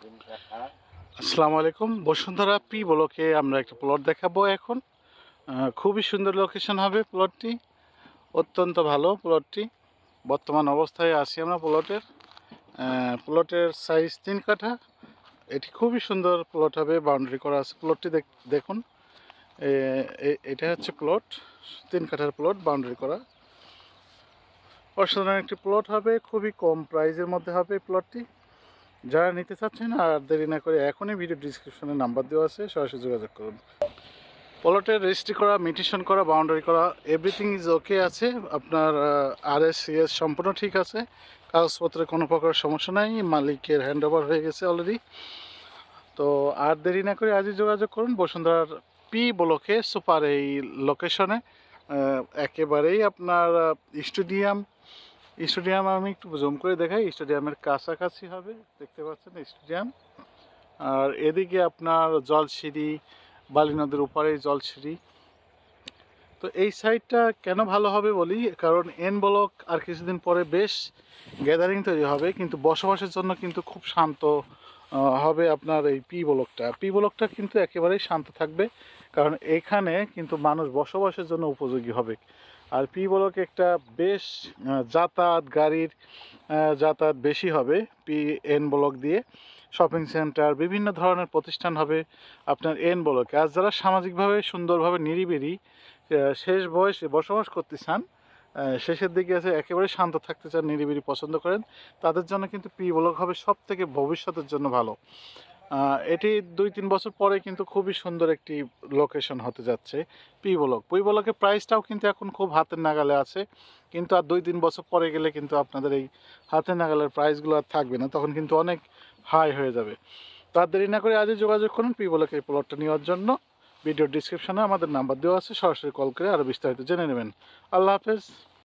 আসসালামু আলাইকুম। বসুন্ধরা পি ব্লকে আমরা একটা প্লট দেখাবো এখন। খুবই সুন্দর লোকেশন হবে প্লটটি, অত্যন্ত ভালো প্লটটি। বর্তমান অবস্থায় আছি আমরা প্লটের সাইজ 3 কাঠা। এটি খুবই সুন্দর প্লট হবে, বাউন্ডারি করা আছে প্লটটি। দেখুন, এটা হচ্ছে প্লট, 3 কাঠার প্লট, বাউন্ডারি করা। অসাধারণ একটি প্লট হবে, খুবই কম প্রাইজের মধ্যে হবে প্লটটি। যারা নিতে চাচ্ছেন আর দেরি না করে এখনই ভিডিও ডিসক্রিপশনে নাম্বার দেওয়া আছে, সরাসরি যোগাযোগ করুন। প্লটের রেজিস্ট্রি করা, মিউটেশন করা, বাউন্ডারি করা, এভরিথিং ইজ ওকে আছে। আপনার RS সম্পূর্ণ ঠিক আছে, কাগজপত্রের কোনো প্রকার সমস্যা নাই, মালিকের হ্যান্ড ওভার হয়ে গেছে অলরেডি। তো আর দেরি না করে আজই যোগাযোগ করুন বসুন্ধরার পি ব্লকে সুপার এই লোকেশনে। একেবারেই আপনার স্টেডিয়াম আমি একটু জুম করে দেখাই, স্টেডিয়ামের কাছাকাছি হবে, দেখতে পাচ্ছেন স্টেডিয়াম। আর এদিকে আপনার জলসিঁড়ি, বালি নদীর উপরে জলসিঁড়ি। তো এই সাইডটা কেন ভালো হবে বলি, কারণ এন ব্লক আর কিছুদিন পরে বেশ গ্যাদারিং তৈরি হবে, কিন্তু বসবাসের জন্য কিন্তু খুব শান্ত হবে আপনার এই পি ব্লকটা কিন্তু একেবারেই শান্ত থাকবে, কারণ এখানে কিন্তু মানুষ বসবাসের জন্য উপযোগী হবে। আর পি ব্লকে একটা বেশ গাড়ির যাতায়াত বেশি হবে এন ব্লক দিয়ে। শপিং সেন্টার, বিভিন্ন ধরনের প্রতিষ্ঠান হবে আপনার এন ব্লকে। আর যারা সামাজিকভাবে সুন্দরভাবে নিরিবিলি শেষ বয়সে বসবাস করতে চান, শেষের দিকে আছে, একেবারে শান্ত থাকতে চান, নিরিবিলি পছন্দ করেন, তাদের জন্য কিন্তু পি ব্লক হবে সব থেকে ভবিষ্যতের জন্য ভালো। এটি 2-3 বছর পরে কিন্তু খুবই সুন্দর একটি লোকেশন হতে যাচ্ছে পি ব্লকের প্রাইসটাও কিন্তু এখন খুব হাতের নাগালে আছে, কিন্তু আর 2-3 বছর পরে গেলে কিন্তু আপনাদের এই হাতের নাগালের প্রাইসগুলো আর থাকবে না, তখন কিন্তু অনেক হাই হয়ে যাবে। তার দেরি না করে আজই যোগাযোগ করুন পি ব্লকের এই প্লটটা নেওয়ার জন্য। ভিডিও ডিসক্রিপশনে আমাদের নাম্বার দেওয়া আছে, সরাসরি কল করে আরও বিস্তারিত জেনে নেবেন। আল্লাহ হাফেজ।